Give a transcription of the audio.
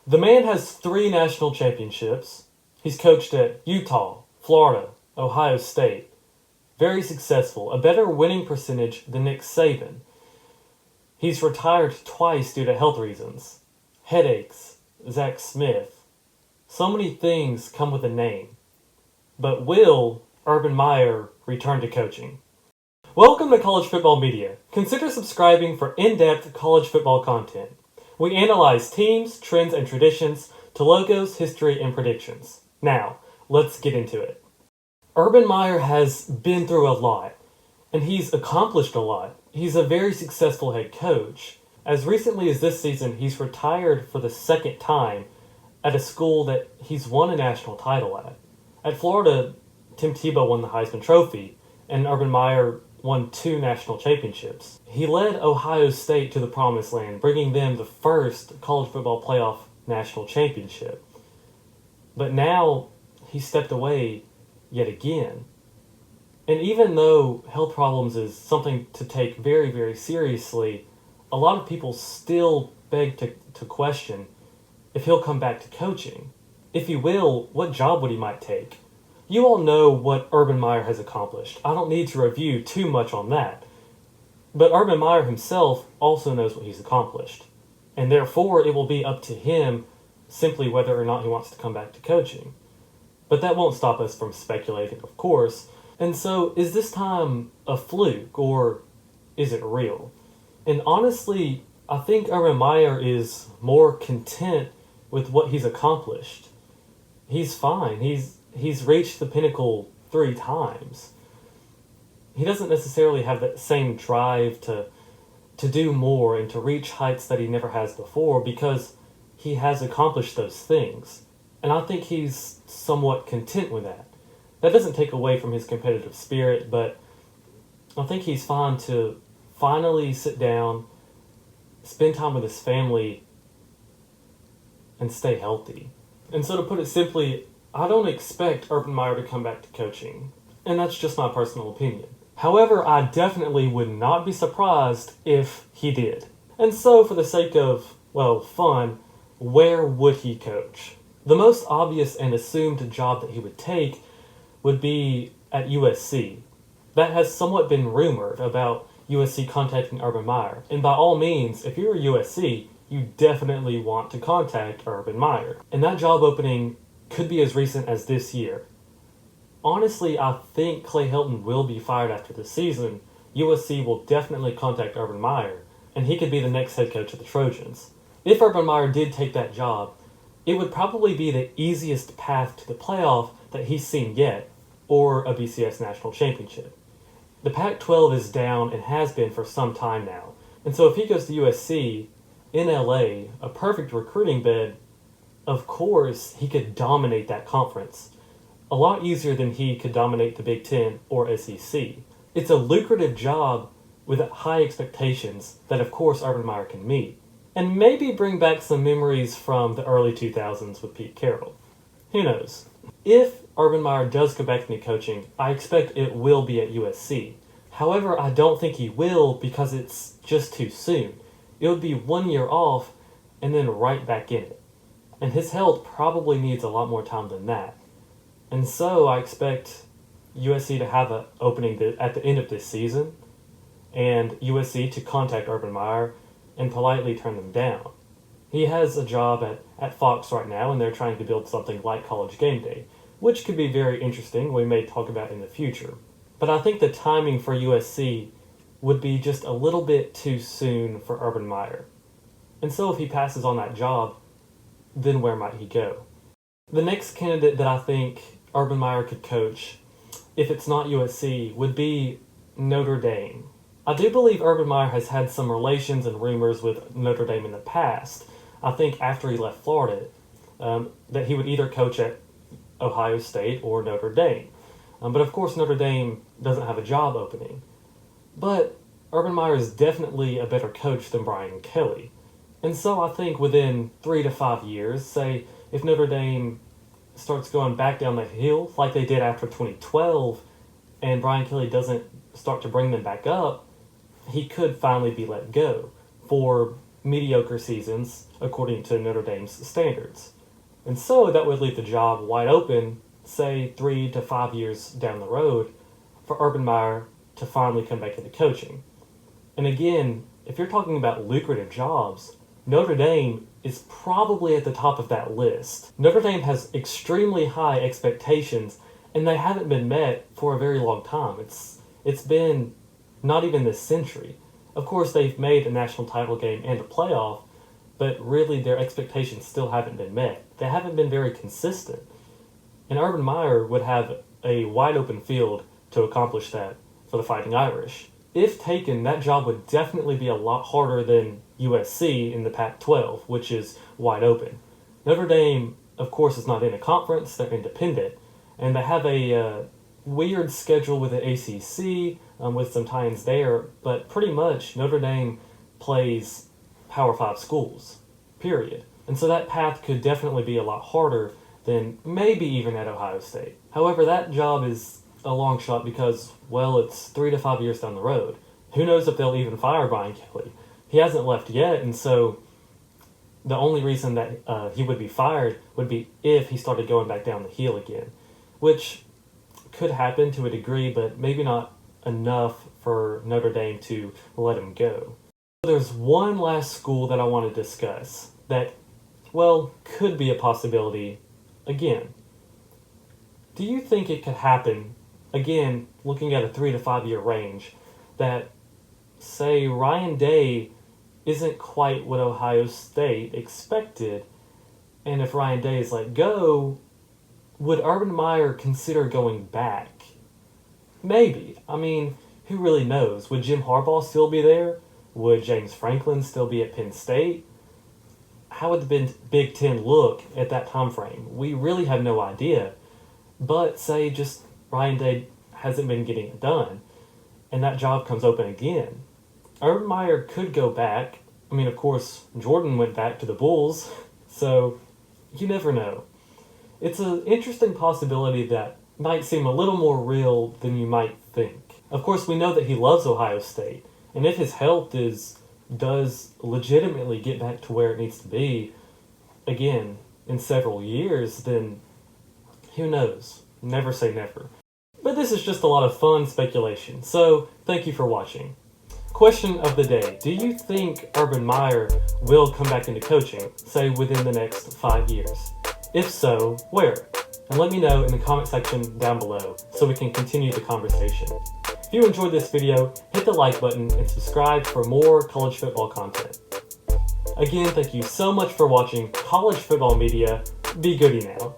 The man has 3 national championships. He's coached at Utah, Florida, Ohio State. Very successful, a better winning percentage than Nick Saban. He's retired twice due to health reasons. Headaches, Zach Smith. So many things come with a name. But will Urban Meyer return to coaching? Welcome to College Football Media. Consider subscribing for in-depth college football content. We analyze teams, trends, and traditions to logos, history, and predictions. Now, let's get into it. Urban Meyer has been through a lot, and he's accomplished a lot. He's a very successful head coach. As recently as this season, he's retired for the second time at a school that he's won a national title at. At Florida, Tim Tebow won the Heisman Trophy, and Urban Meyer won 2 national championships. He led Ohio State to the promised land, bringing them the first college football playoff national championship. But now he stepped away yet again. And even though health problems is something to take very, very seriously, a lot of people still beg to question if he'll come back to coaching. If he will, what job would he might take? You all know what Urban Meyer has accomplished. I don't need to review too much on that. But Urban Meyer himself also knows what he's accomplished. And therefore, it will be up to him simply whether or not he wants to come back to coaching. But that won't stop us from speculating, of course. And so, is this time a fluke, or is it real? And honestly, I think Urban Meyer is more content with what he's accomplished. He's fine. He's reached the pinnacle 3 times. He doesn't necessarily have that same drive to do more and to reach heights that he never has before because he has accomplished those things. And I think he's somewhat content with that. That doesn't take away from his competitive spirit, but I think he's fine to finally sit down, spend time with his family, and stay healthy. And so to put it simply, I don't expect Urban Meyer to come back to coaching, and that's just my personal opinion. However, I definitely would not be surprised if he did. And so, for the sake of, fun, where would he coach? The most obvious and assumed job that he would take would be at USC. That has somewhat been rumored about USC contacting Urban Meyer, and by all means, if you're USC, you definitely want to contact Urban Meyer. And that job opening could be as recent as this year. Honestly, I think Clay Helton will be fired after the season. USC will definitely contact Urban Meyer, and he could be the next head coach of the Trojans. If Urban Meyer did take that job, it would probably be the easiest path to the playoff that he's seen yet, or a BCS national championship. The Pac-12 is down and has been for some time now, and so if he goes to USC in LA, a perfect recruiting bed, of course he could dominate that conference. A lot easier than he could dominate the Big Ten or SEC. It's a lucrative job with high expectations that of course Urban Meyer can meet. And maybe bring back some memories from the early 2000s with Pete Carroll. Who knows? If Urban Meyer does go back into coaching, I expect it will be at USC. However, I don't think he will because it's just too soon. It would be 1 year off and then right back in it. And his health probably needs a lot more time than that. And so I expect USC to have an opening at the end of this season and USC to contact Urban Meyer and politely turn them down. He has a job at Fox right now, and they're trying to build something like College Game Day, which could be very interesting, we may talk about in the future. But I think the timing for USC would be just a little bit too soon for Urban Meyer. And so if he passes on that job, then where might he go? The next candidate that I think Urban Meyer could coach, if it's not USC, would be Notre Dame. I do believe Urban Meyer has had some relations and rumors with Notre Dame in the past. I think after he left Florida, that he would either coach at Ohio State or Notre Dame. But of course Notre Dame doesn't have a job opening. But Urban Meyer is definitely a better coach than Brian Kelly. And so I think within 3 to 5 years, say if Notre Dame starts going back down the hill like they did after 2012 and Brian Kelly doesn't start to bring them back up, he could finally be let go for mediocre seasons according to Notre Dame's standards. And so that would leave the job wide open, say 3 to 5 years down the road, for Urban Meyer to finally come back into coaching. And again, if you're talking about lucrative jobs, Notre Dame is probably at the top of that list. Notre Dame has extremely high expectations, and they haven't been met for a very long time. It's been not even this century. Of course, they've made a national title game and a playoff, but really their expectations still haven't been met. They haven't been very consistent. And Urban Meyer would have a wide open field to accomplish that for the Fighting Irish. If taken, that job would definitely be a lot harder than USC in the Pac-12, which is wide open. Notre Dame, of course, is not in a conference. They're independent. And they have a weird schedule with the ACC, with some tie-ins there, but pretty much Notre Dame plays Power 5 schools, period. And so that path could definitely be a lot harder than maybe even at Ohio State. However, that job is a long shot because, well, it's 3 to 5 years down the road. Who knows if they'll even fire Brian Kelly? He hasn't left yet, and so the only reason that he would be fired would be if he started going back down the hill again, which could happen to a degree, but maybe not enough for Notre Dame to let him go. There's one last school that I want to discuss that, well, could be a possibility again. Do you think it could happen, again, looking at a 3 to 5 year range, that, say, Ryan Day isn't quite what Ohio State expected, and if Ryan Day is let go, would Urban Meyer consider going back? Maybe. I mean, who really knows? Would Jim Harbaugh still be there? Would James Franklin still be at Penn State? How would the Big Ten look at that time frame? We really have no idea. But say just Ryan Day hasn't been getting it done, and that job comes open again. Urban Meyer could go back. I mean, of course, Jordan went back to the Bulls, so you never know. It's an interesting possibility that might seem a little more real than you might think. Of course, we know that he loves Ohio State, and if his health does legitimately get back to where it needs to be, again, in several years, then who knows? Never say never. But this is just a lot of fun speculation, so thank you for watching. Question of the day. Do you think Urban Meyer will come back into coaching, say within the next 5 years? If so, where? And let me know in the comment section down below so we can continue the conversation. If you enjoyed this video, hit the like button and subscribe for more college football content. Again, thank you so much for watching College Football Media. Be goody now.